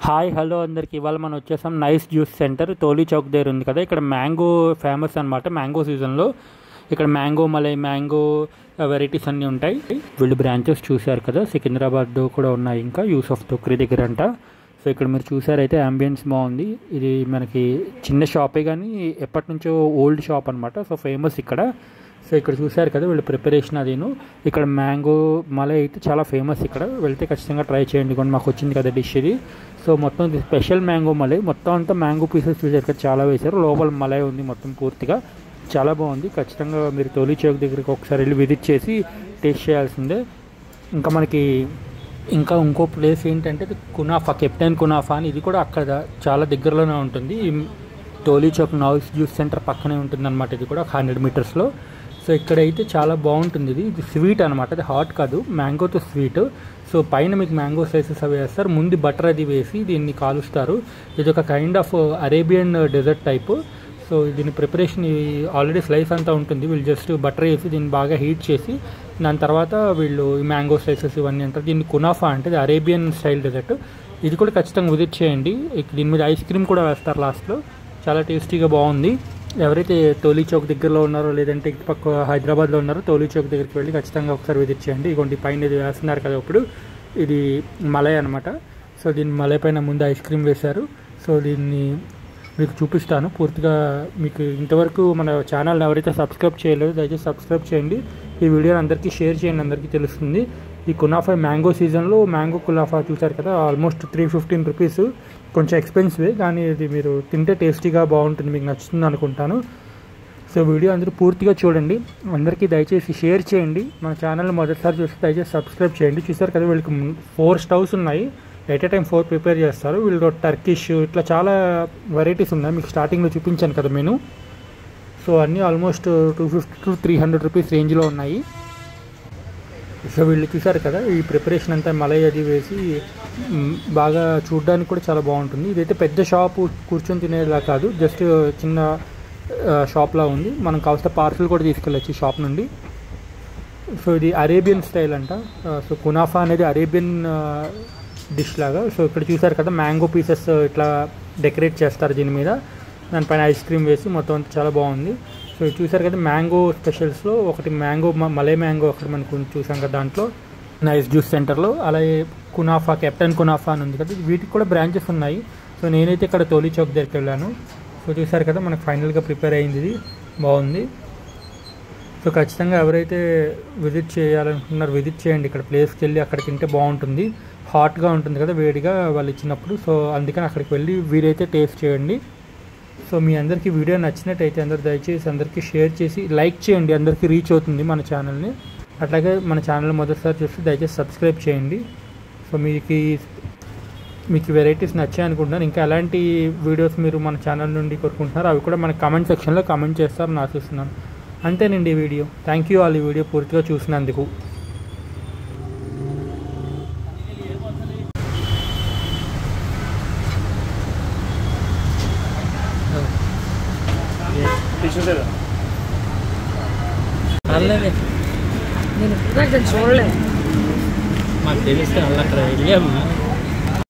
Hi hello అందరికి ఇవాళ మనం వచ్చేసాం నైస్ జ్యూస్ సెంటర్ తోలి చౌక్ దగ్గర ఉంది కదా. ఇక్కడ మ్యాంగో ఫేమస్ అనమాట. మ్యాంగో సీజన్లో ఇక్కడ మ్యాంగో మలై మ్యాంగో వెరైటీస్ అన్నీ ఉంటాయి. వీళ్ళు బ్రాంచెస్ చూశారు కదా, సికింద్రాబాద్ కూడా ఉన్నాయి, ఇంకా యూసఫ్ తొక్రీ దగ్గర అంట. సో ఇక్కడ మీరు చూసారైతే అంబియన్స్ బాగుంది. ఇది మనకి చిన్న షాపే కానీ ఎప్పటి నుంచో ఓల్డ్ షాప్ అనమాట. సో ఫేమస్ ఇక్కడ. సో ఇక్కడ చూసారు కదా వీళ్ళు ప్రిపరేషన్ అదిను. ఇక్కడ మ్యాంగో మలై అయితే చాలా ఫేమస్. ఇక్కడ వెళ్తే ఖచ్చితంగా ట్రై చేయండి. కొన్ని మాకు వచ్చింది కదా డిష్ ఇది. సో మొత్తం స్పెషల్ మ్యాంగో మలై, మొత్తం అంతా మ్యాంగో పీసెస్ చూసారు కదా, చాలా వేశారు. లోపల మలై ఉంది మొత్తం పూర్తిగా, చాలా బాగుంది. ఖచ్చితంగా మీరు తోలి చౌక్ దగ్గరికి ఒకసారి వెళ్ళి విజిట్ చేసి టేస్ట్ చేయాల్సిందే. ఇంకా మనకి ఇంకో ప్లేస్ ఏంటంటే కునాఫా, కెప్టెన్ కునాఫా అని, ఇది కూడా అక్కడ చాలా దగ్గరలోనే ఉంటుంది. తోలి చౌక్ నైస్ జ్యూస్ సెంటర్ పక్కనే ఉంటుంది అనమాట. ఇది కూడా 100 మీటర్స్లో. సో ఇక్కడైతే చాలా బాగుంటుంది. ఇది స్వీట్ అనమాట, అది హాట్ కాదు, మ్యాంగోతో స్వీట్. సో పైన మీకు మ్యాంగో స్లైసెస్ అవి వేస్తారు, ముందు బటర్ అది వేసి దీన్ని కాలుస్తారు. ఇది ఒక kind of Arabian dessert type. So దీని ప్రిపరేషన్ ఆల్రెడీ స్లైస్ అంతా ఉంటుంది. వీళ్ళు జస్ట్ బటర్ వేసి దీన్ని బాగా హీట్ చేసి దాని తర్వాత వీళ్ళు ఈ మ్యాంగో స్లైసెస్ ఇవన్నీ అంటారు. దీన్ని కునాఫా అంటే ఇది అరేబియన్ స్టైల్ డెజర్ట్. ఇది కూడా ఖచ్చితంగా విజిట్ చేయండి. దీని మీద ఐస్ క్రీమ్ కూడా వేస్తారు లాస్ట్లో, చాలా టేస్టీగా బాగుంది. ఎవరైతే తోలి చౌక్ దగ్గరలో ఉన్నారో లేదంటే పక్క హైదరాబాద్లో ఉన్నారో తోలి చౌక్ దగ్గరికి వెళ్ళి ఖచ్చితంగా ఒకసారి విజిట్ చేయండి. ఇగోండి పైన ఇది వేస్తున్నారు కదా ఇప్పుడు, ఇది మలై అనమాట. సో దీన్ని మలై పైన ముందు ఐస్ క్రీమ్ వేశారు. సో దీన్ని మీకు చూపిస్తాను పూర్తిగా. మీకు ఇంతవరకు మన ఛానల్ని ఎవరైతే సబ్స్క్రైబ్ చేయలేదో దయచేసి సబ్స్క్రైబ్ చేయండి. ఈ వీడియోని అందరికీ షేర్ చేయండి, అందరికీ తెలుస్తుంది. ఈ కునాఫా మ్యాంగో సీజన్లో మ్యాంగో కునాఫా చూసారు కదా, ఆల్మోస్ట్ 315 రూపీస్. కొంచెం ఎక్స్పెన్సివే కానీ ఇది మీరు తింటే టేస్టీగా బాగుంటుంది, మీకు నచ్చుతుంది అనుకుంటాను. సో వీడియో అందరూ పూర్తిగా చూడండి, అందరికీ దయచేసి షేర్ చేయండి. మన ఛానల్ని మొదటిసారి చూస్తే దయచేసి సబ్స్క్రైబ్ చేయండి. చూసారు కదా వీళ్ళకి 4 స్టవ్స్ ఉన్నాయి, ఎట్ ఏ టైం 4 ప్రిపేర్ చేస్తారు. వీళ్ళు టర్కిష్ ఇట్లా చాలా వెరైటీస్ ఉన్నాయి, మీకు స్టార్టింగ్లో చూపించాను కదా మెను. సో అన్నీ ఆల్మోస్ట్ 250 to 300 రూపీస్ రేంజ్లో ఉన్నాయి. సో వీళ్ళు చూసారు కదా ఈ ప్రిపరేషన్ అంతా మలై అది వేసి బాగా చూడడానికి కూడా చాలా బాగుంటుంది. ఇదైతే పెద్ద షాపు, కూర్చొని తినేలా కాదు, జస్ట్ చిన్న షాప్లా ఉంది. మనం కావాల్సిన పార్సల్ కూడా తీసుకెళ్ళచ్చు ఈ షాప్ నుండి. సో ఇది అరేబియన్ స్టైల్ అంట. సో కునాఫా అనేది అరేబియన్ డిష్ లాగా. సో ఇక్కడ చూసారు కదా మ్యాంగో పీసెస్ ఇట్లా డెకరేట్ చేస్తారు దీని మీద, దానిపైన ఐస్ క్రీమ్ వేసి మొత్తం అంతా చాలా బాగుంది. సో చూసారు కదా మ్యాంగో స్పెషల్స్లో ఒకటి మ్యాంగో మలై మ్యాంగో ఒకటి మనకు చూసాం కదా దాంట్లో నైస్ జ్యూస్ సెంటర్లో. అలాగే కునాఫా, కెప్టెన్ కునాఫా అని ఉంది కదా, వీటికి కూడా బ్రాంచెస్ ఉన్నాయి. సో నేనైతే ఇక్కడ తోలి చౌక్ దగ్గరికి వెళ్ళాను. సో చూసారు కదా మనకు ఫైనల్గా ప్రిపేర్ అయింది, ఇది బాగుంది. సో ఖచ్చితంగా ఎవరైతే విజిట్ చేయాలనుకుంటున్నారో విజిట్ చేయండి. ఇక్కడ ప్లేస్కి వెళ్ళి అక్కడ తింటే బాగుంటుంది, హాట్గా ఉంటుంది కదా వేడిగా వాళ్ళు ఇచ్చినప్పుడు. సో అందుకని అక్కడికి వెళ్ళి వీరైతే టేస్ట్ చేయండి. సో మీ అందరికీ వీడియో నచ్చినట్టయితే అందరు దయచేసి అందరికీ షేర్ చేసి లైక్ చేయండి, అందరికీ రీచ్ అవుతుంది మన ఛానల్ని. అట్లాగే మన ఛానల్ మొదటిసారి చూస్తే దయచేసి సబ్స్క్రైబ్ చేయండి. సో మీకు వెరైటీస్ నచ్చాయి అనుకుంటున్నాను. ఇంకా ఎలాంటి వీడియోస్ మీరు మన ఛానల్ నుండి కోరుకుంటున్నారు అవి కూడా మన కామెంట్ సెక్షన్లో కామెంట్ చేస్తారని ఆశిస్తున్నాను. అంతేనండి ఈ వీడియో. థ్యాంక్ యూ ఆల్ ఈ వీడియో పూర్తిగా చూసినందుకు. నేను చూడలేదు, మాకు తెలిస్తే అలా అక్కడ వెళ్ళాము.